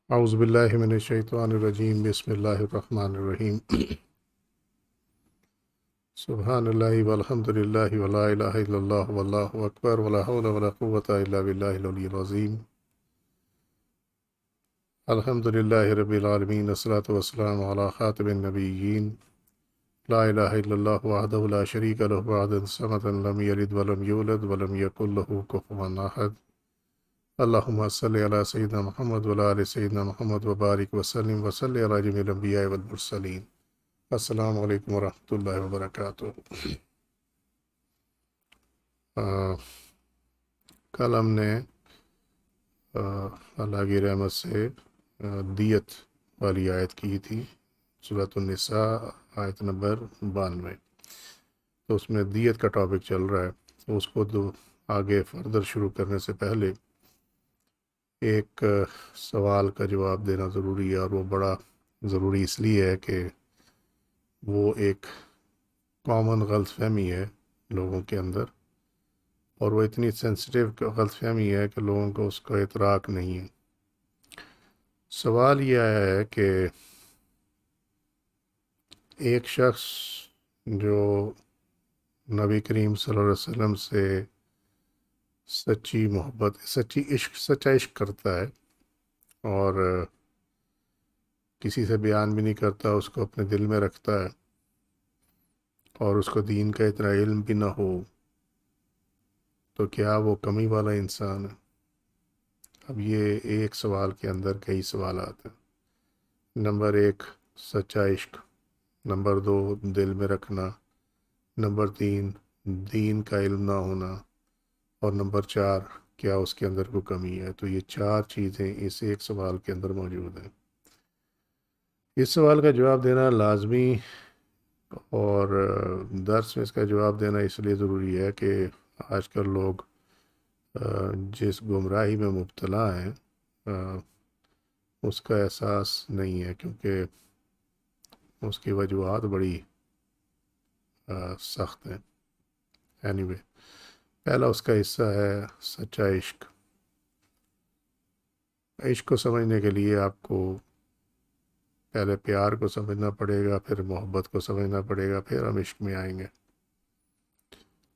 اعوذ باللہ من الشیطان الرجیم بسم اللہ الرحمن الرحیم سبحان اللہ والحمد للہ ولا الہ الا اللہ واللہ اکبر ولا حول ولا قوة الا باللہ العلی العظیم الحمد للہ رب العالمین والصلاة والسلام علی خاتم النبیین لا الہ الا اللہ وحدہ لا شریک لہ وحدہ صمدا لم یلد ولم یولد ولم یکن لہ کفوا احد اللہم صلی علی سیدنا محمد وعلی آل سیدنا محمد وبارک وسلم وصلی علی جمیع الانبیاء والمرسلین۔ السلام علیکم ورحمۃ اللہ وبرکاتہ۔ کل ہم نے اللہ کی رحمت سے دیت والی آیت کی تھی، سورۃ النساء آیت نمبر 92۔ تو اس میں دیت کا ٹاپک چل رہا ہے، اس کو تو آگے فردر شروع کرنے سے پہلے ایک سوال کا جواب دینا ضروری ہے، اور وہ بڑا ضروری اس لیے ہے کہ وہ ایک کامن غلط فہمی ہے لوگوں کے اندر، اور وہ اتنی سینسٹیو غلط فہمی ہے کہ لوگوں کو اس کا ادراک نہیں ہے۔ سوال یہ آیا ہے کہ ایک شخص جو نبی کریم صلی اللہ علیہ وسلم سے سچی محبت، سچا عشق کرتا ہے، اور کسی سے بیان بھی نہیں کرتا، اس کو اپنے دل میں رکھتا ہے، اور اس کو دین کا اتنا علم بھی نہ ہو، تو کیا وہ کمی والا انسان ہے؟ اب یہ ایک سوال کے اندر کئی سوالات ہیں۔ نمبر 1 سچا عشق، نمبر 2 دل میں رکھنا، نمبر 3 دین کا علم نہ ہونا، اور نمبر 4 کیا اس کے اندر کوئی کمی ہے؟ تو یہ 4 چیزیں اس ایک سوال کے اندر موجود ہیں۔ اس سوال کا جواب دینا لازمی، اور درس میں اس کا جواب دینا اس لیے ضروری ہے کہ آج کل لوگ جس گمراہی میں مبتلا ہیں اس کا احساس نہیں ہے، کیونکہ اس کی وجوہات بڑی سخت ہیں۔ اینی وے، پہلا اس کا حصہ ہے سچا عشق۔ عشق کو سمجھنے کے لیے آپ کو پہلے پیار کو سمجھنا پڑے گا، پھر محبت کو سمجھنا پڑے گا، پھر ہم عشق میں آئیں گے،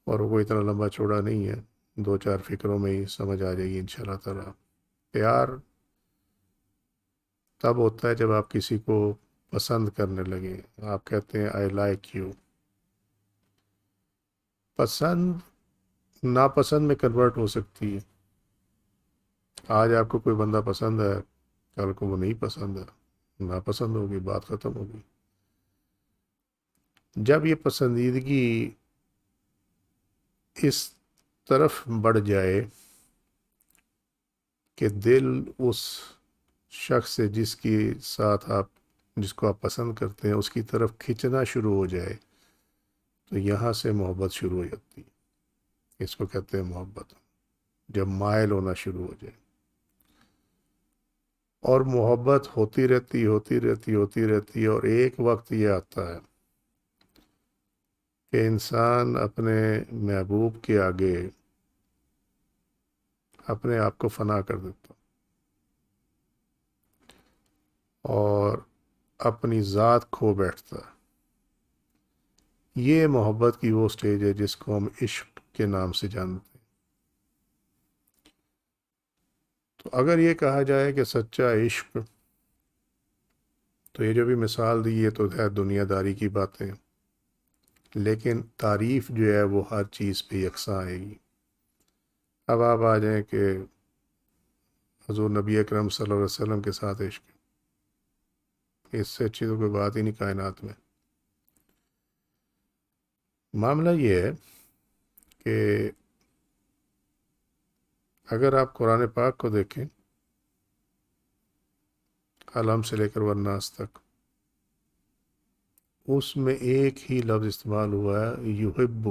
اور وہ اتنا لمبا چوڑا نہیں ہے، 2-4 فکروں میں ہی سمجھ آ جائے گی انشاءاللہ تعالی۔ پیار تب ہوتا ہے جب آپ کسی کو پسند کرنے لگیں، آپ کہتے ہیں آئی لائک یو۔ پسند ناپسند میں کنورٹ ہو سکتی ہے۔ آج آپ کو کوئی بندہ پسند ہے، کل کو وہ نہیں پسند ہے، ناپسند ہوگی، بات ختم ہوگی۔ جب یہ پسندیدگی اس طرف بڑھ جائے کہ دل اس شخص سے جس کو آپ پسند کرتے ہیں اس کی طرف کھنچنا شروع ہو جائے، تو یہاں سے محبت شروع ہو جاتی ہے۔ اس کو کہتے ہیں محبت، جب مائل ہونا شروع ہو جائے۔ اور محبت ہوتی رہتی ہے، اور ایک وقت یہ آتا ہے کہ انسان اپنے محبوب کے آگے اپنے آپ کو فنا کر دیتا اور اپنی ذات کھو بیٹھتا ہے۔ یہ محبت کی وہ سٹیج ہے جس کو ہم عشق کے نام سے جانتے ہیں۔ تو اگر یہ کہا جائے کہ سچا عشق، تو یہ جو بھی مثال دی ہے تو ہے دنیا داری کی باتیں، لیکن تعریف جو ہے وہ ہر چیز پہ یکساں آئے گی۔ اب آپ آ جائیں کہ حضور نبی اکرم صلی اللہ علیہ وسلم کے ساتھ عشق، اس سے اچھی تو کوئی بات ہی نہیں کائنات میں۔ معاملہ یہ ہے کہ اگر آپ قرآن پاک کو دیکھیں، علم سے لے کر والناس تک، اس میں ایک ہی لفظ استعمال ہوا ہے، یحب۔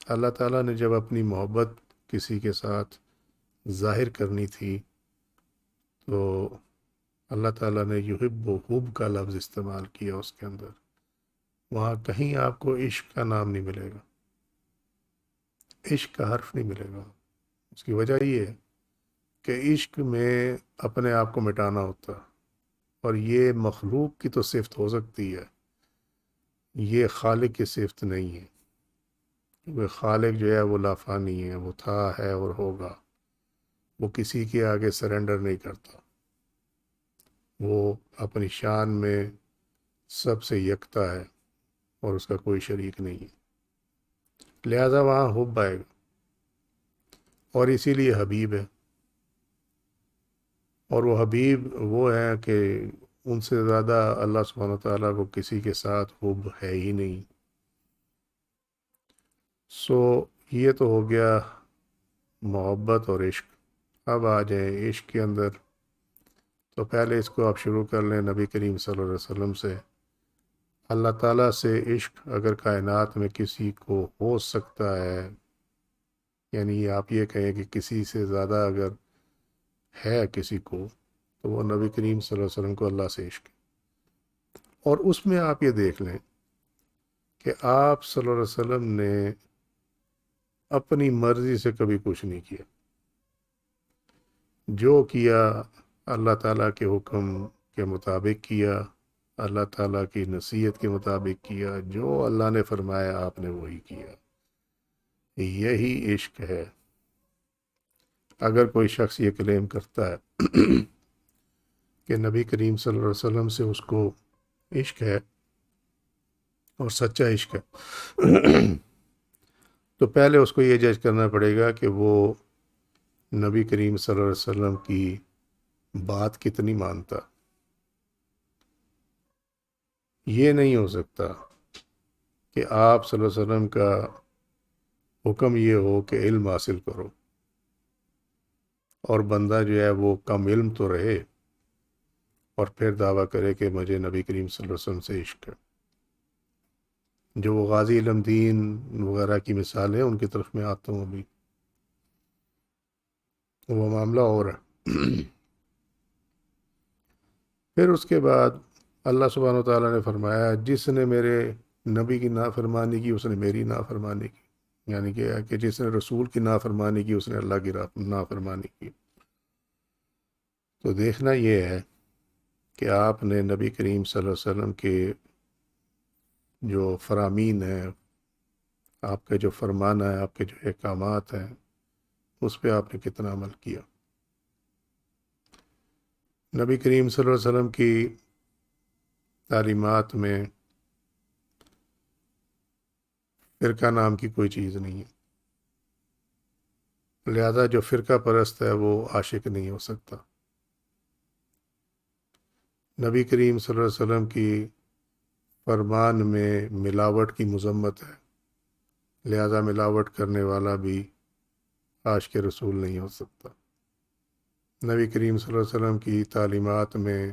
اللہ تعالیٰ نے جب اپنی محبت کسی کے ساتھ ظاہر کرنی تھی تو اللہ تعالیٰ نے یحب و حب کا لفظ استعمال کیا اس کے اندر۔ وہاں کہیں آپ کو عشق کا نام نہیں ملے گا، عشق کا حرف نہیں ملے گا۔ اس کی وجہ یہ ہے کہ عشق میں اپنے آپ کو مٹانا ہوتا، اور یہ مخلوق کی تو صفت ہو سکتی ہے، یہ خالق کی صفت نہیں ہے، کیونکہ خالق جو ہے وہ لافانی ہے، وہ تھا، ہے اور ہوگا، وہ کسی کے آگے سرنڈر نہیں کرتا، وہ اپنی شان میں سب سے یکتا ہے اور اس کا کوئی شریک نہیں ہے، لہذا وہاں حب آئے گا، اور اسی لیے حبیب ہے، اور وہ حبیب وہ ہیں کہ ان سے زیادہ اللہ سبحانہ وتعالیٰ کو کسی کے ساتھ حب ہے ہی نہیں۔ سو یہ تو ہو گیا محبت اور عشق۔ اب آ جائیں عشق کے اندر، تو پہلے اس کو آپ شروع کر لیں نبی کریم صلی اللہ علیہ وسلم سے۔ اللہ تعالیٰ سے عشق اگر کائنات میں کسی کو ہو سکتا ہے، یعنی آپ یہ کہیں کہ کسی سے زیادہ اگر ہے کسی کو، تو وہ نبی کریم صلی اللہ علیہ وسلم کو اللہ سے عشق ہے۔ اور اس میں آپ یہ دیکھ لیں کہ آپ صلی اللہ علیہ وسلم نے اپنی مرضی سے کبھی کچھ نہیں کیا، جو کیا اللہ تعالیٰ کے حکم کے مطابق کیا، اللہ تعالیٰ کی نصیحت کے مطابق کیا، جو اللہ نے فرمایا آپ نے وہی کیا، یہی عشق ہے۔ اگر کوئی شخص یہ کلیم کرتا ہے کہ نبی کریم صلی اللہ علیہ وسلم سے اس کو عشق ہے اور سچا عشق ہے، تو پہلے اس کو یہ جج کرنا پڑے گا کہ وہ نبی کریم صلی اللہ علیہ وسلم کی بات کتنی مانتا۔ یہ نہیں ہو سکتا کہ آپ صلی اللہ علیہ وسلم کا حکم یہ ہو کہ علم حاصل کرو، اور بندہ جو ہے وہ کم علم تو رہے اور پھر دعویٰ کرے کہ مجھے نبی کریم صلی اللہ علیہ وسلم سے عشق ہے۔ جو وہ غازی علم دین وغیرہ کی مثال ہے ان کی طرف میں آتا ہوں ابھی، وہ معاملہ اور ہے۔ پھر اس کے بعد اللہ سبحانہ وتعالیٰ نے فرمایا جس نے میرے نبی کی نافرمانی کی اس نے میری نافرمانی کی، یعنی کہ جس نے رسول کی نافرمانی کی اس نے اللہ کی نافرمانی کی۔ تو دیکھنا یہ ہے کہ آپ نے نبی کریم صلی اللہ علیہ وسلم کے جو فرامین ہیں، آپ کا جو فرمانا ہے، آپ کے جو احکامات ہیں، اس پہ آپ نے کتنا عمل کیا۔ نبی کریم صلی اللہ علیہ وسلم کی تعلیمات میں فرقہ نام کی کوئی چیز نہیں ہے، لہذا جو فرقہ پرست ہے وہ عاشق نہیں ہو سکتا۔ نبی کریم صلی اللہ علیہ وسلم کی فرمان میں ملاوٹ کی مذمت ہے، لہذا ملاوٹ کرنے والا بھی عاشق رسول نہیں ہو سکتا۔ نبی کریم صلی اللہ علیہ وسلم کی تعلیمات میں،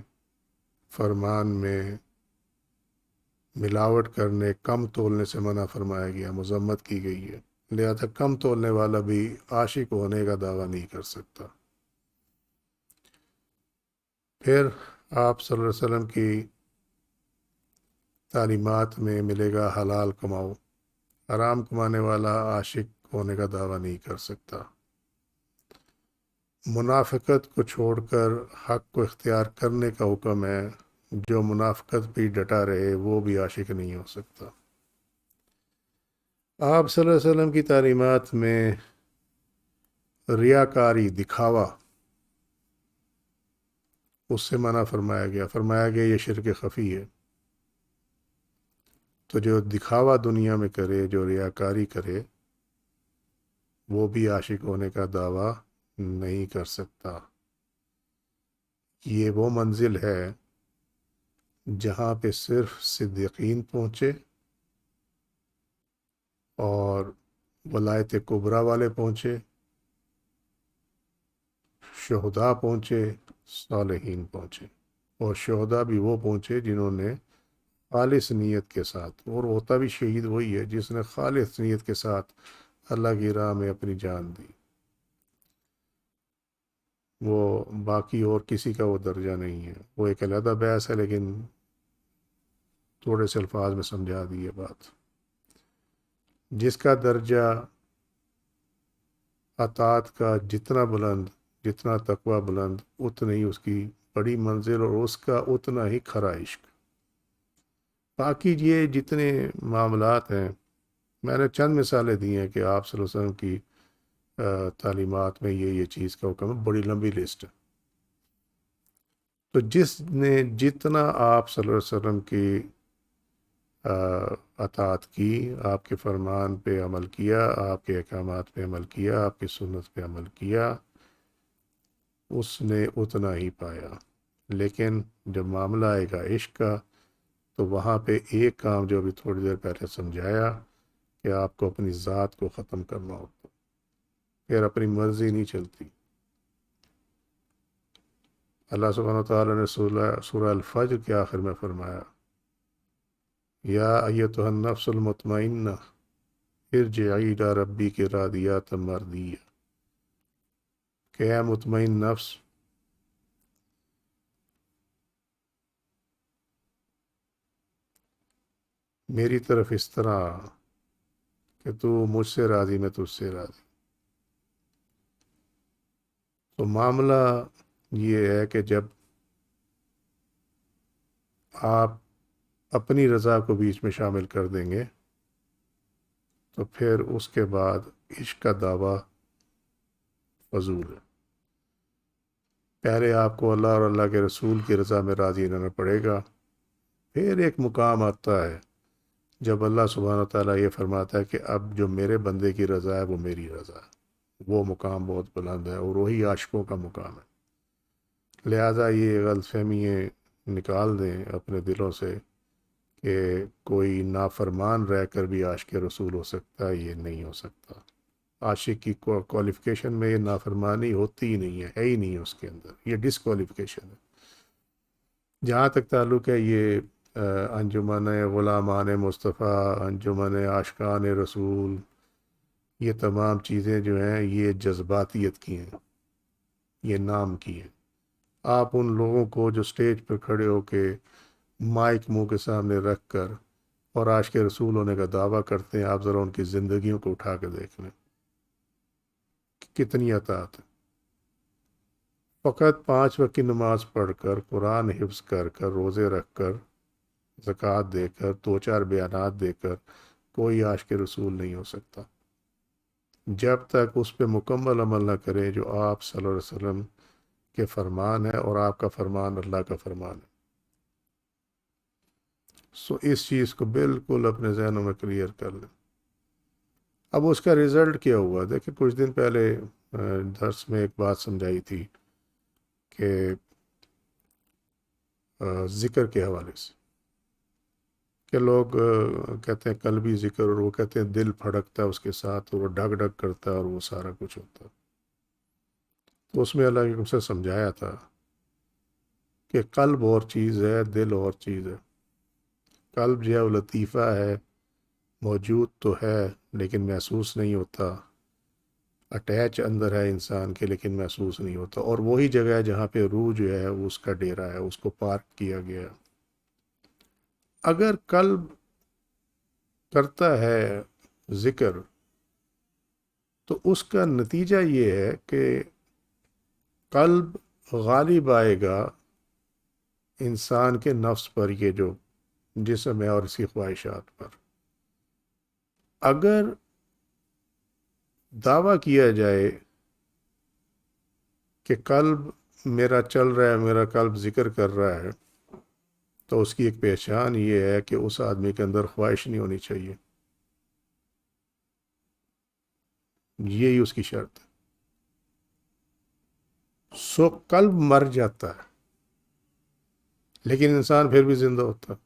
فرمان میں ملاوٹ کرنے، کم تولنے سے منع فرمایا گیا، مذمت کی گئی ہے، لہذا کم تولنے والا بھی عاشق ہونے کا دعویٰ نہیں کر سکتا۔ پھر آپ صلی اللہ علیہ وسلم کی تعلیمات میں ملے گا حلال کماؤ، حرام کمانے والا عاشق ہونے کا دعویٰ نہیں کر سکتا۔ منافقت کو چھوڑ کر حق کو اختیار کرنے کا حکم ہے، جو منافقت بھی ڈٹا رہے وہ بھی عاشق نہیں ہو سکتا۔ آپ صلی اللہ علیہ وسلم کی تعلیمات میں ریاکاری، دکھاوا، اس سے منع فرمایا گیا یہ شرک خفی ہے۔ تو جو دکھاوا دنیا میں کرے، جو ریاکاری کرے، وہ بھی عاشق ہونے کا دعویٰ نہیں کر سکتا۔ یہ وہ منزل ہے جہاں پہ صرف صدیقین پہنچے اور ولایت کبریٰ والے پہنچے، شہداء پہنچے، صالحین پہنچے، اور شہداء بھی وہ پہنچے جنہوں نے خالص نیت کے ساتھ، اور ہوتا بھی شہید وہی ہے جس نے خالص نیت کے ساتھ اللہ کی راہ میں اپنی جان دی، وہ باقی اور کسی کا وہ درجہ نہیں ہے۔ وہ ایک علیحدہ بحث ہے، لیکن تھوڑے سے الفاظ میں سمجھا دی یہ بات۔ جس کا درجہ اطاعت کا جتنا بلند، جتنا تقوی بلند اتنی ہی اس کی بڑی منزل اور اس کا اتنا ہی کھرا عشق۔ باقی یہ جتنے معاملات ہیں میں نے چند مثالیں دی ہیں کہ آپ صلی اللہ علیہ وسلم کی تعلیمات میں یہ چیز کا حکم ہے، بڑی لمبی لسٹ ہے۔ تو جس نے جتنا آپ صلی اللہ علیہ وسلم کی اطاعت کی، آپ کے فرمان پہ عمل کیا، آپ کے احکامات پہ عمل کیا، آپ کی سنت پہ عمل کیا، اس نے اتنا ہی پایا۔ لیکن جب معاملہ آئے گا عشق کا تو وہاں پہ ایک کام جو ابھی تھوڑی دیر پہلے سمجھایا کہ آپ کو اپنی ذات کو ختم کرنا ہوتا، پھر اپنی مرضی نہیں چلتی۔ اللہ سبحانہ وتعالیٰ نے سورہ الفجر کے آخر میں فرمایا یا ایتھا النفس المطمئنہ ارجعی الی ربک راضیۃ مرضیہ، کہ اے مطمئن نفس، میری طرف اس طرح کہ تو مجھ سے راضی میں تجھ سے راضی۔ تو معاملہ یہ ہے کہ جب آپ اپنی رضا کو بیچ میں شامل کر دیں گے تو پھر اس کے بعد عشق کا دعویٰ فضول ہے۔ پہلے آپ کو اللہ اور اللہ کے رسول کی رضا میں راضی رہنا پڑے گا، پھر ایک مقام آتا ہے جب اللہ سبحانہ تعالیٰ یہ فرماتا ہے کہ اب جو میرے بندے کی رضا ہے وہ میری رضا ہے۔ وہ مقام بہت بلند ہے اور وہی عاشقوں کا مقام ہے۔ لہٰذا یہ غلط فہمییں نکال دیں اپنے دلوں سے کہ کوئی نافرمان رہ کر بھی عاشق رسول ہو سکتا ہے، یہ نہیں ہو سکتا۔ عاشق کی کوالیفیکیشن میں یہ نافرمانی ہوتی ہی نہیں ہے ہی نہیں ہے اس کے اندر، یہ ڈسکوالیفیکیشن ہے۔ جہاں تک تعلق ہے یہ انجمن غلامان مصطفیٰ، انجمن عاشقان رسول، یہ تمام چیزیں جو ہیں یہ جذباتیت کی ہیں، یہ نام کی ہیں۔ آپ ان لوگوں کو جو سٹیج پر کھڑے ہو کے مائک منہ کے سامنے رکھ کر اور عاشق رسول ہونے کا دعویٰ کرتے ہیں، آپ ذرا ان کی زندگیوں کو اٹھا کے دیکھ لیں کتنی اطاعت ہے۔ فقط 5 وقت کی نماز پڑھ کر، قرآن حفظ کر کر، روزے رکھ کر، زکوٰۃ دے کر، 2 4 بیانات دے کر کوئی عاشق رسول نہیں ہو سکتا جب تک اس پہ مکمل عمل نہ کرے جو آپ صلی اللہ علیہ وسلم کے فرمان ہے، اور آپ کا فرمان اللہ کا فرمان ہے۔ سو اس چیز کو بالکل اپنے ذہنوں میں کلیئر کر لیں۔ اب اس کا رزلٹ کیا ہوا؟ دیکھیں کچھ دن پہلے درس میں ایک بات سمجھائی تھی کہ ذکر کے حوالے سے کہ لوگ کہتے ہیں قلبی ذکر، اور وہ کہتے ہیں دل پھڑکتا ہے اس کے ساتھ اور وہ ڈھک ڈھک کرتا ہے اور وہ سارا کچھ ہوتا ہے۔ تو اس میں اللہ کے سے سمجھایا تھا کہ قلب اور چیز ہے، دل اور چیز ہے۔ قلب جو ہے وہ لطیفہ ہے، موجود تو ہے لیکن محسوس نہیں ہوتا، اٹیچ اندر ہے انسان کے لیکن محسوس نہیں ہوتا، اور وہی جگہ ہے جہاں پہ روح جو ہے وہ اس کا ڈیرا ہے، اس کو پارک کیا گیا ہے۔ اگر قلب کرتا ہے ذکر تو اس کا نتیجہ یہ ہے کہ قلب غالب آئے گا انسان کے نفس پر، یہ جو جسم ہے اور اس کی خواہشات پر۔ اگر دعویٰ کیا جائے کہ قلب میرا چل رہا ہے، میرا قلب ذکر کر رہا ہے، تو اس کی ایک پہچان یہ ہے کہ اس آدمی کے اندر خواہش نہیں ہونی چاہیے، یہی اس کی شرط ہے۔ سو قلب مر جاتا ہے لیکن انسان پھر بھی زندہ ہوتا ہے۔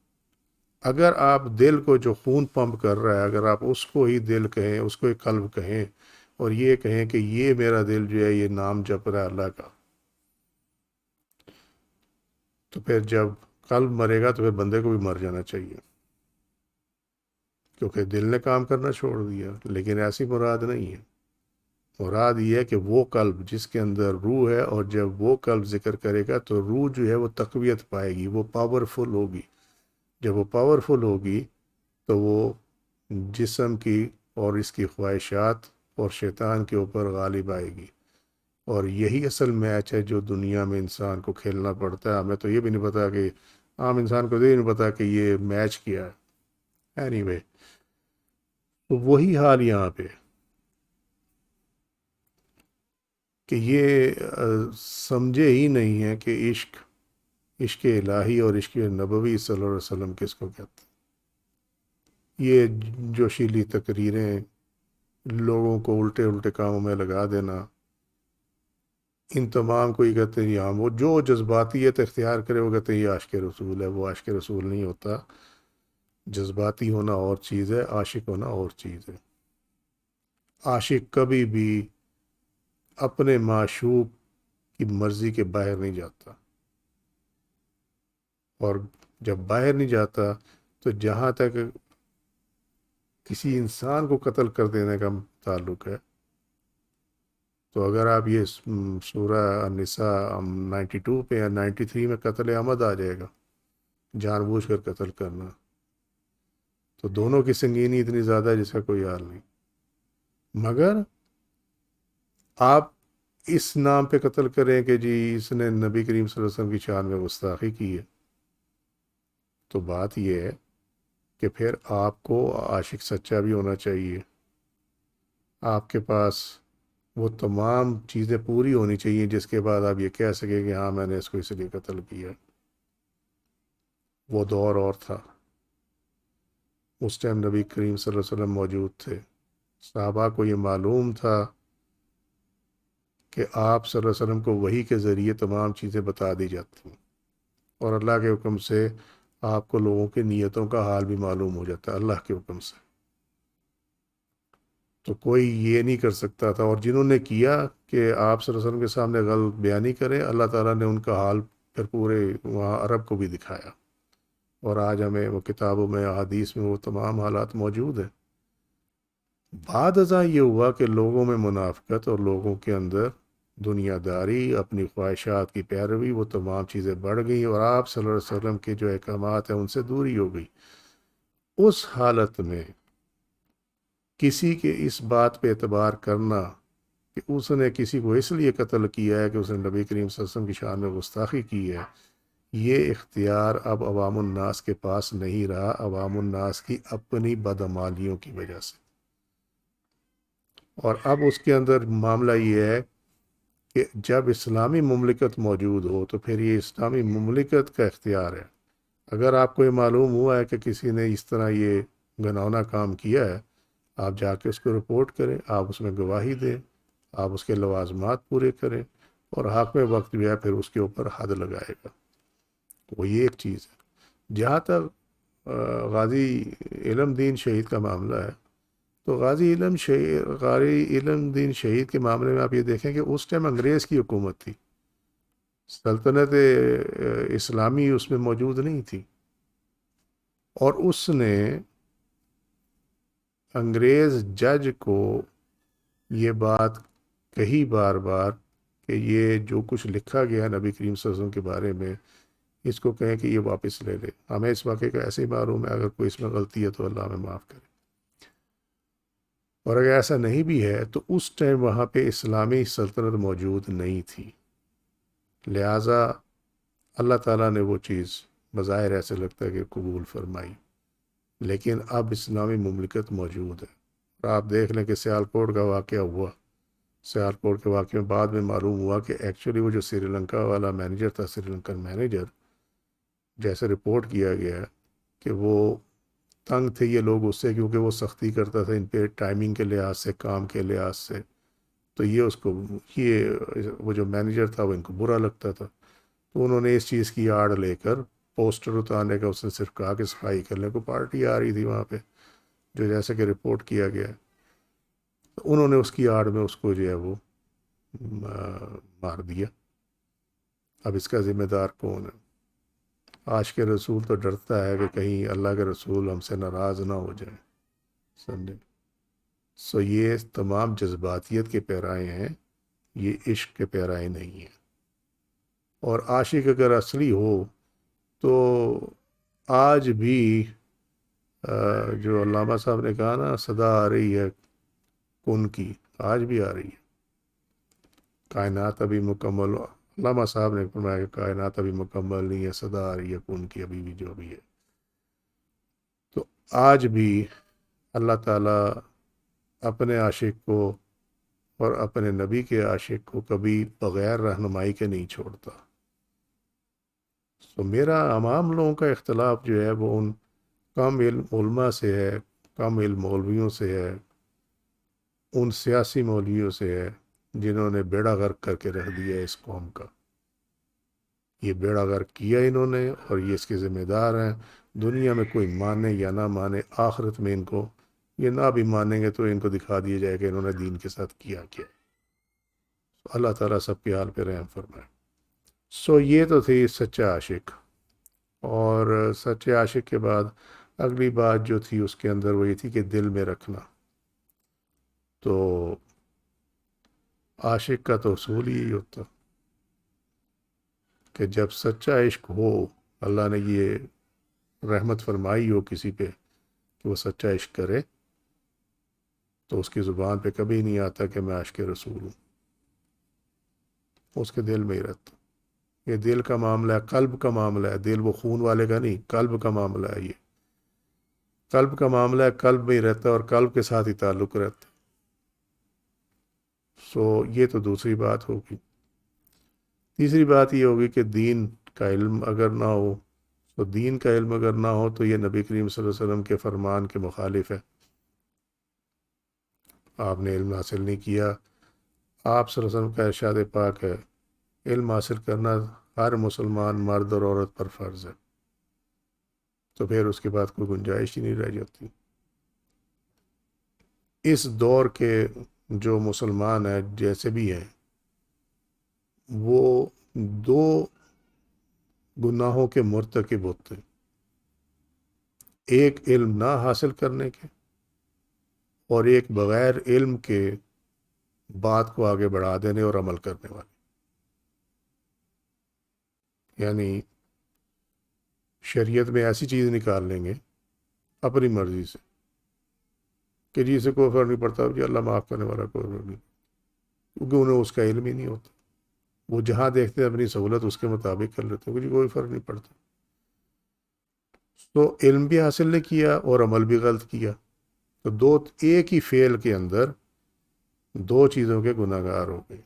اگر آپ دل کو جو خون پمپ کر رہا ہے، اگر آپ اس کو ہی دل کہیں، اس کو ہی قلب کہیں، اور یہ کہیں کہ یہ میرا دل جو ہے یہ نام جپ رہا ہے اللہ کا، تو پھر جب قلب مرے گا تو پھر بندے کو بھی مر جانا چاہیے، کیونکہ دل نے کام کرنا چھوڑ دیا۔ لیکن ایسی مراد نہیں ہے، مراد یہ ہے کہ وہ قلب جس کے اندر روح ہے، اور جب وہ قلب ذکر کرے گا تو روح جو ہے وہ تقویت پائے گی، وہ پاورفل ہوگی۔ جب وہ پاورفل ہوگی تو وہ جسم کی اور اس کی خواہشات اور شیطان کے اوپر غالب آئے گی۔ اور یہی اصل میچ ہے جو دنیا میں انسان کو کھیلنا پڑتا ہے. ہمیں تو یہ بھی نہیں پتا کہ عام انسان کو یہ نہیں پتا کہ یہ میچ کیا ہے. اینی وے تو وہی حال یہاں پہ کہ یہ سمجھے ہی نہیں ہے کہ عشق الہی اور عشق نبوی صلی اللہ علیہ وسلم کس کو کہتے ہیں. یہ جوشیلی تقریریں، لوگوں کو الٹے الٹے کاموں میں لگا دینا، ان تمام کو یہ کہتے ہیں یہاں وہ جو جذباتیت اختیار کرے وہ کہتے ہیں یہ عاشق رسول ہے. وہ عاشق رسول نہیں ہوتا. جذباتی ہونا اور چیز ہے، عاشق ہونا اور چیز ہے. عاشق کبھی بھی اپنے معشوق کی مرضی کے باہر نہیں جاتا، اور جب باہر نہیں جاتا تو جہاں تک کسی انسان کو قتل کر دینے کا تعلق ہے، تو اگر آپ یہ سورہ النساء 92 پہ یا 93 میں قتل عمد آ جائے گا، جان بوجھ کر قتل کرنا، تو دونوں کی سنگینی اتنی زیادہ ہے جس کا کوئی حال نہیں. مگر آپ اس نام پہ قتل کریں کہ جی اس نے نبی کریم صلی اللہ علیہ وسلم کی شان میں گستاخی کی ہے، تو بات یہ ہے کہ پھر آپ کو عاشق سچا بھی ہونا چاہیے. آپ کے پاس وہ تمام چیزیں پوری ہونی چاہیے جس کے بعد آپ یہ کہہ سکیں کہ ہاں میں نے اس کو اس لیے قتل کیا. وہ دور اور تھا. اس ٹائم نبی کریم صلی اللہ علیہ وسلم موجود تھے. صحابہ کو یہ معلوم تھا کہ آپ صلی اللہ علیہ وسلم کو وحی کے ذریعے تمام چیزیں بتا دی جاتی ہیں، اور اللہ کے حکم سے آپ کو لوگوں کی نیتوں کا حال بھی معلوم ہو جاتا ہے اللہ کے حکم سے. تو کوئی یہ نہیں کر سکتا تھا. اور جنہوں نے کیا کہ آپ صلی اللہ علیہ وسلم کے سامنے غلط بیانی کریں، اللہ تعالیٰ نے ان کا حال پھر پورے وہاں عرب کو بھی دکھایا، اور آج ہمیں وہ کتابوں میں احادیث میں وہ تمام حالات موجود ہیں. بعد ازاں یہ ہوا کہ لوگوں میں منافقت اور لوگوں کے اندر دنیا داری، اپنی خواہشات کی پیروی، وہ تمام چیزیں بڑھ گئیں، اور آپ صلی اللہ علیہ وسلم کے جو احکامات ہیں ان سے دوری ہو گئی. اس حالت میں کسی کے اس بات پہ اعتبار کرنا کہ اس نے کسی کو اس لیے قتل کیا ہے کہ اس نے نبی کریم صلی اللہ علیہ وسلم کی شان میں گستاخی کی ہے، یہ اختیار اب عوام الناس کے پاس نہیں رہا، عوام الناس کی اپنی بدعمالیوں کی وجہ سے. اور اب اس کے اندر معاملہ یہ ہے کہ جب اسلامی مملکت موجود ہو تو پھر یہ اسلامی مملکت کا اختیار ہے. اگر آپ کو یہ معلوم ہوا ہے کہ کسی نے اس طرح یہ گناونا کام کیا ہے، آپ جا کے اس کو رپورٹ کریں، آپ اس میں گواہی دیں، آپ اس کے لوازمات پورے کریں، اور حاکم وقت جو ہے پھر اس کے اوپر حد لگائے گا. وہ یہ ایک چیز ہے. جہاں تک غازی علم دین شہید کا معاملہ ہے، تو غازی علم دین شہید کے معاملے میں آپ یہ دیکھیں کہ اس ٹائم انگریز کی حکومت تھی، سلطنت اسلامی اس میں موجود نہیں تھی، اور اس نے انگریز جج کو یہ بات کہی بار بار کہ یہ جو کچھ لکھا گیا نبی کریم صلی اللہ علیہ وسلم کے بارے میں، اس کو کہیں کہ یہ واپس لے لے. ہمیں اس واقعے کا ایسے ہی معلوم ہے، اگر کوئی اس میں غلطی ہے تو اللہ ہمیں معاف کرے. اور اگر ایسا نہیں بھی ہے تو اس ٹائم وہاں پہ اسلامی سلطنت موجود نہیں تھی، لہٰذا اللہ تعالیٰ نے وہ چیز بظاہر ایسے لگتا ہے کہ قبول فرمائی. لیکن اب اسلامی مملکت موجود ہے. اور آپ دیکھ لیں کہ سیالکوٹ کا واقعہ ہوا، سیالکوٹ کے واقعے میں بعد میں معلوم ہوا کہ ایکچولی وہ جو سری لنکا والا مینیجر تھا، سری لنکن مینیجر، جیسے رپورٹ کیا گیا کہ وہ تنگ تھے یہ لوگ اس سے، کیونکہ وہ سختی کرتا تھا ان پہ ٹائمنگ کے لحاظ سے، کام کے لحاظ سے. تو یہ اس کو وہ جو مینیجر تھا وہ ان کو برا لگتا تھا. تو انہوں نے اس چیز کی آڑ لے کر پوسٹر اتارنے کا، اس نے صرف کہا کہ صفائی کرنے کو پارٹی آ رہی تھی وہاں پہ، جو جیسے کہ رپورٹ کیا گیا. تو انہوں نے اس کی آڑ میں اس کو جو ہے وہ مار دیا. اب اس کا ذمہ دار کون ہے؟ عاشق رسول تو ڈرتا ہے کہ کہیں اللہ کے رسول ہم سے ناراض نہ ہو جائیں. سمجھے؟ سو یہ تمام جذباتیت کے پیرائے ہیں، یہ عشق کے پیرائے نہیں ہیں. اور عاشق اگر اصلی ہو تو آج بھی جو علامہ صاحب نے کہا نا، صدا آ رہی ہے کن کی، آج بھی آ رہی ہے. کائنات ابھی مکمل، علامہ صاحب نے فرمایا کہ کائنات ابھی مکمل نہیں ہے، صدا آ رہی ہے کن کی ابھی بھی جو بھی ہے۔ تو آج بھی اللہ تعالیٰ اپنے عاشق کو اور اپنے نبی کے عاشق کو کبھی بغیر رہنمائی کے نہیں چھوڑتا۔ تو میرا عوام لوگوں کا اختلاف جو ہے وہ ان کم علم علماء سے ہے، کم علم مولویوں سے ہے، ان سیاسی مولویوں سے ہے جنہوں نے بیڑا غرق کر کے رکھ دیا ہے اس قوم کا۔ یہ بیڑا غرق کیا انہوں نے اور یہ اس کے ذمہ دار ہیں۔ دنیا میں کوئی مانے یا نہ مانے، آخرت میں ان کو یہ نہ بھی مانیں گے تو ان کو دکھا دیا جائے کہ انہوں نے دین کے ساتھ کیا کیا۔ اللہ تعالیٰ سب کے حال پہ رحم فرمائے۔ سو یہ تو تھی سچا عاشق، اور سچے عاشق کے بعد اگلی بات جو تھی اس کے اندر وہ یہ تھی کہ دل میں رکھنا۔ تو عاشق کا تو اصول ہی ہوتا کہ جب سچا عشق ہو، اللہ نے یہ رحمت فرمائی ہو کسی پہ کہ وہ سچا عشق کرے، تو اس کی زبان پہ کبھی نہیں آتا کہ میں عاشق رسول ہوں، اس کے دل میں ہی رہتا۔ یہ دل کا معاملہ ہے، قلب کا معاملہ ہے، دل وہ خون والے کا نہیں، قلب کا معاملہ ہے۔ یہ قلب کا معاملہ ہے، قلب میں ہی رہتا ہے اور قلب کے ساتھ ہی تعلق رہتا ہے۔ سو یہ تو دوسری بات ہوگی۔ تیسری بات یہ ہوگی کہ دین کا علم اگر نہ ہو، تو دین کا علم اگر نہ ہو تو یہ نبی کریم صلی اللہ علیہ وسلم کے فرمان کے مخالف ہے۔ آپ نے علم حاصل نہیں کیا۔ آپ صلی اللہ علیہ وسلم کا ارشاد پاک ہے، علم حاصل کرنا ہر مسلمان مرد اور عورت پر فرض ہے۔ تو پھر اس کے بعد کوئی گنجائش ہی نہیں رہ جاتی۔ اس دور کے جو مسلمان ہیں جیسے بھی ہیں، وہ دو گناہوں کے مرتکب ہوتے ہیں، ایک علم نہ حاصل کرنے کے اور ایک بغیر علم کے بات کو آگے بڑھا دینے اور عمل کرنے والے۔ یعنی شریعت میں ایسی چیز نکال لیں گے اپنی مرضی سے کہ جی سے کوئی فرق نہیں پڑتا، جی اللہ معاف کرنے والا کوئی فرق نہیں، کیونکہ انہیں اس کا علم ہی نہیں ہوتا۔ وہ جہاں دیکھتے ہیں اپنی سہولت اس کے مطابق کر لیتے ہیں، جی کوئی فرق نہیں پڑتا۔ تو علم بھی حاصل نہیں کیا اور عمل بھی غلط کیا، تو ایک ہی فعل کے اندر دو چیزوں کے گناہ گار ہو گئے۔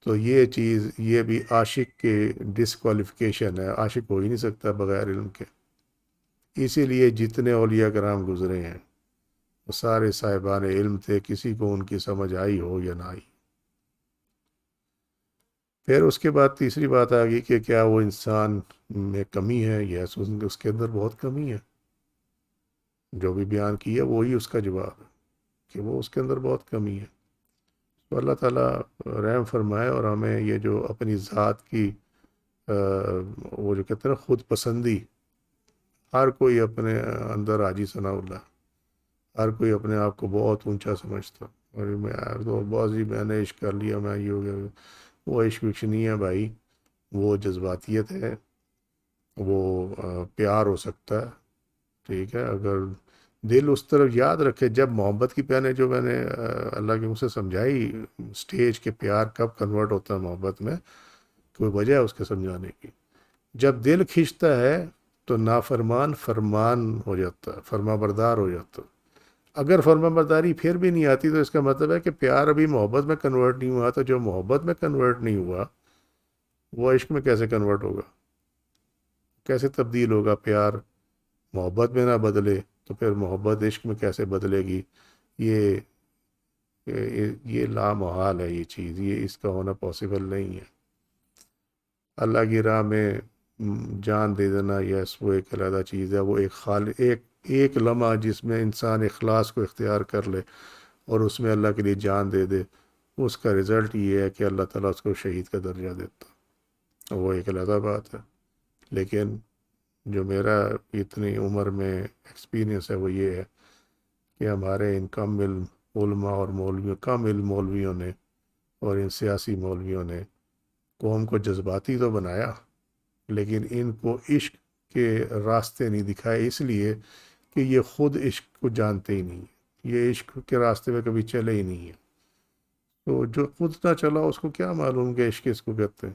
تو یہ چیز یہ بھی عاشق کے ڈسکوالیفیکیشن ہے، عاشق ہو ہی نہیں سکتا بغیر علم کے۔ اسی لیے جتنے اولیاء کرام گزرے ہیں وہ سارے صاحبان علم تھے، کسی کو ان کی سمجھ آئی ہو یا نہ آئی۔ پھر اس کے بعد تیسری بات آ گئی کہ کیا وہ انسان میں کمی ہے؟ یس، اس کے اندر بہت کمی ہے۔ جو بھی بیان کیا وہی اس کا جواب ہے کہ وہ اس کے اندر بہت کمی ہے۔ تو اللہ تعالیٰ رحم فرمائے اور ہمیں یہ جو اپنی ذات کی وہ جو کہتے ہیں نا خود پسندی، ہر کوئی اپنے اندر عاجز ثنا اللہ، ہر کوئی اپنے آپ کو بہت اونچا سمجھتا، اور میں نے عشق کر لیا، میں یہ ہو گیا۔ وہ عشق وشق نہیں ہے بھائی، وہ جذباتیت ہے، وہ پیار ہو سکتا ہے، ٹھیک ہے، اگر دل اس طرف یاد رکھے۔ جب محبت کی جو میں نے اللہ کے منہ سے سمجھائی سٹیج کے پیار کب کنورٹ ہوتا ہے محبت میں، کوئی وجہ ہے اس کے سمجھانے کی۔ جب دل کھنچتا ہے تو نافرمان فرمان ہو جاتا ہے، فرما بردار ہو جاتا ہے۔ اگر فرما برداری پھر بھی نہیں آتی تو اس کا مطلب ہے کہ پیار ابھی محبت میں کنورٹ نہیں ہوا، تو جو محبت میں کنورٹ نہیں ہوا وہ عشق میں کیسے کنورٹ ہوگا، کیسے تبدیل ہوگا؟ پیار محبت میں نہ بدلے تو پھر محبت عشق میں کیسے بدلے گی؟ یہ یہ لامحال ہے، یہ چیز، یہ اس کا ہونا پاسبل نہیں ہے۔ اللہ کی راہ میں جان دے دینا، یس، وہ ایک علیحدہ چیز ہے، وہ ایک لمحہ جس میں انسان اخلاص کو اختیار کر لے اور اس میں اللہ کے لیے جان دے دے، اس کا رزلٹ یہ ہے کہ اللہ تعالیٰ اس کو شہید کا درجہ دیتا، وہ ایک علیحدہ بات ہے۔ لیکن جو میرا اتنی عمر میں ایکسپیرینس ہے وہ یہ ہے کہ ہمارے ان کم علم علماء اور کم علم مولویوں نے اور ان سیاسی مولویوں نے قوم کو جذباتی تو بنایا، لیکن ان کو عشق کے راستے نہیں دکھائے، اس لیے کہ یہ خود عشق کو جانتے ہی نہیں ہیں، یہ عشق کے راستے میں کبھی چلے ہی نہیں ہیں۔ تو جو خود نہ چلا اس کو کیا معلوم کہ عشق کس کو کہتے ہیں؟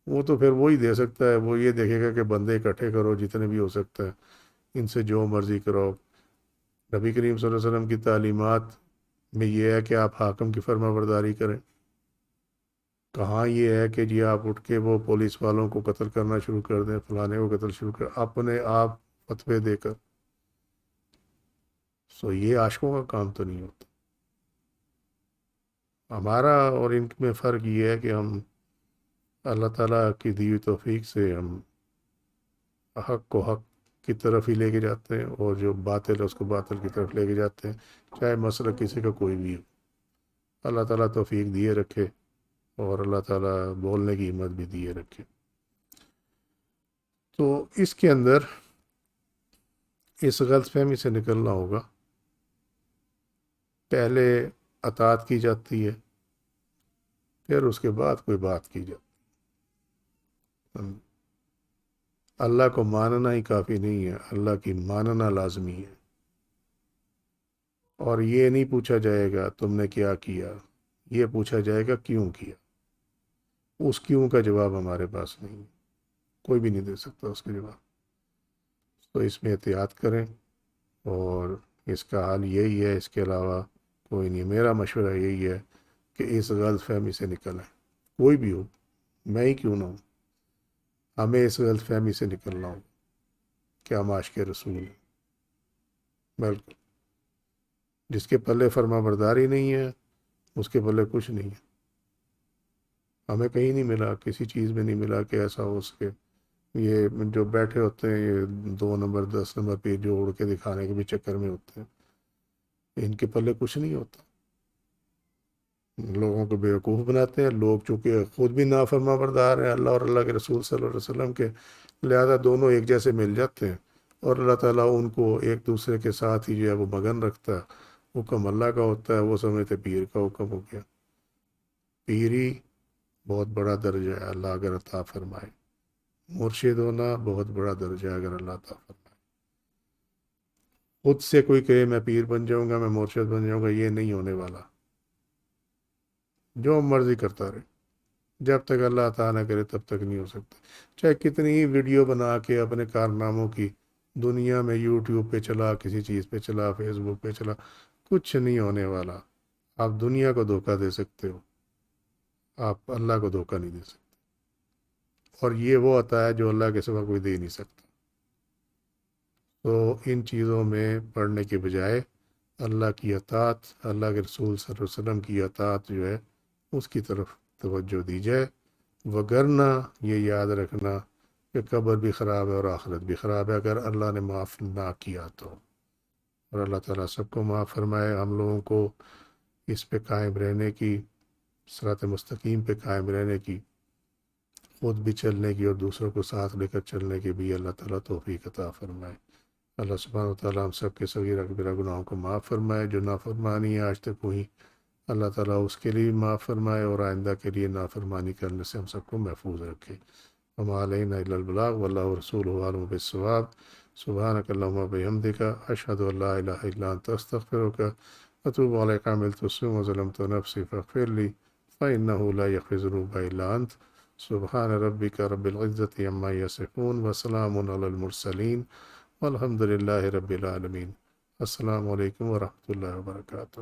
وہ تو پھر وہی دے سکتا ہے، وہ یہ دیکھے گا کہ بندے اکٹھے کرو جتنے بھی ہو سکتا ہے، ان سے جو مرضی کرو۔ نبی کریم صلی اللہ علیہ وسلم کی تعلیمات میں یہ ہے کہ آپ حاکم کی فرما برداری کریں، کہاں یہ ہے کہ جی آپ اٹھ کے وہ پولیس والوں کو قتل کرنا شروع کر دیں، فلانے کو قتل شروع کر اپنے آپ فتوے دے کر؟ سو یہ عاشقوں کا کام تو نہیں ہوتا۔ ہمارا اور ان میں فرق یہ ہے کہ ہم اللہ تعالیٰ کی دی ہوئی توفیق سے ہم حق کو حق کی طرف ہی لے کے جاتے ہیں، اور جو باطل ہے اس کو باطل کی طرف لے کے جاتے ہیں، چاہے مسئلہ کسی کا کوئی بھی ہو۔ اللہ تعالیٰ توفیق دیے رکھے، اور اللہ تعالیٰ بولنے کی ہمت بھی دیے رکھے۔ تو اس کے اندر اس غلط فہمی سے نکلنا ہوگا، پہلے اطاعت کی جاتی ہے، پھر اس کے بعد کوئی بات کی جاتی ہے۔ اللہ کو ماننا ہی کافی نہیں ہے، اللہ کی ماننا لازمی ہے۔ اور یہ نہیں پوچھا جائے گا تم نے کیا کیا، یہ پوچھا جائے گا کیوں کیا۔ اس کیوں کا جواب ہمارے پاس نہیں ہے، کوئی بھی نہیں دے سکتا اس کا جواب۔ تو اس میں احتیاط کریں، اور اس کا حل یہی ہے، اس کے علاوہ کوئی نہیں۔ میرا مشورہ یہی ہے کہ اس غلط فہمی سے نکل آئیں، کوئی بھی ہو، میں ہی کیوں نہ ہوں، ہمیں اس غلط فہمی سے نکلنا ہو کہ ہم عاشق رسول ہیں۔ بالکل، جس کے پلے فرما برداری نہیں ہے اس کے پلے کچھ نہیں ہے۔ ہمیں کہیں نہیں ملا، کسی چیز میں نہیں ملا کہ ایسا ہو سکے۔ یہ جو بیٹھے ہوتے ہیں، یہ 2 نمبر 10 نمبر پہ جوڑ کے دکھانے کے بھی چکر میں ہوتے ہیں، ان کے پلے کچھ نہیں ہوتا، لوگوں کو بیوقوف بناتے ہیں۔ لوگ چونکہ خود بھی نافرما بردار ہیں اللہ اور اللہ کے رسول صلی اللہ علیہ وسلم کے، لہذا دونوں ایک جیسے مل جاتے ہیں، اور اللہ تعالیٰ ان کو ایک دوسرے کے ساتھ ہی جو ہے وہ مگن رکھتا ہے۔ حکم اللہ کا ہوتا ہے، وہ سمجھتے پیر کا حکم ہو گیا۔ پیری بہت بڑا درجہ ہے اللہ اگر عطا فرمائے، مرشد ہونا بہت بڑا درجہ ہے اگر اللہ عطا فرمائے۔ خود سے کوئی کہے میں پیر بن جاؤں گا، میں مرشد بن جاؤں گا، یہ نہیں ہونے والا۔ جو مرضی کرتا رہے، جب تک اللہ عطا نہ کرے تب تک نہیں ہو سکتا۔ چاہے کتنی ہی ویڈیو بنا کے اپنے کارناموں کی دنیا میں یوٹیوب پہ چلا، کسی چیز پہ چلا، فیس بک پہ چلا، کچھ نہیں ہونے والا۔ آپ دنیا کو دھوکہ دے سکتے ہو، آپ اللہ کو دھوکہ نہیں دے سکتے، اور یہ وہ عطا ہے جو اللہ کے سوا کوئی دے نہیں سکتا۔ تو ان چیزوں میں پڑھنے کے بجائے اللہ کی اطاعت، اللہ کے رسول صلی اللہ علیہ وسلم کی اطاعت جو ہے اس کی طرف توجہ دی جائے۔ وگرنہ یہ یاد رکھنا کہ قبر بھی خراب ہے اور آخرت بھی خراب ہے اگر اللہ نے معاف نہ کیا تو۔ اور اللہ تعالیٰ سب کو معاف فرمائے، ہم لوگوں کو اس پہ قائم رہنے کی، صراط مستقیم پہ قائم رہنے کی، خود بھی چلنے کی اور دوسروں کو ساتھ لے کر چلنے کی بھی اللہ تعالیٰ توفیق عطا فرمائے۔ اللہ سبحانہ وتعالیٰ ہم سب کے صغیر کبیرہ گناہوں کو معاف فرمائے، جو نافرمانی ہے آج تک ہوئی اللہ تعالیٰ اس کے لیے معاف فرمائے، اور آئندہ کے لیے نافرمانی کرنے سے ہم سب کو محفوظ رکھے۔ وما علینا الا البلاغ واللہ ورسولہ اعلم بالصواب۔ سبحانک اللہم وبحمدک، اشہد ان لا الہ الا انت، استغفرک واتوب الیک۔ عملت السوء وظلمت نفسی فاغفر لی فانہ لا یغفر الذنوب الا انت۔ سبحان ربک رب العزة عما یصفون وسلام علی المرسلین والحمد للہ رب العالمین۔ السلام علیکم ورحمۃ اللہ وبرکاتہ۔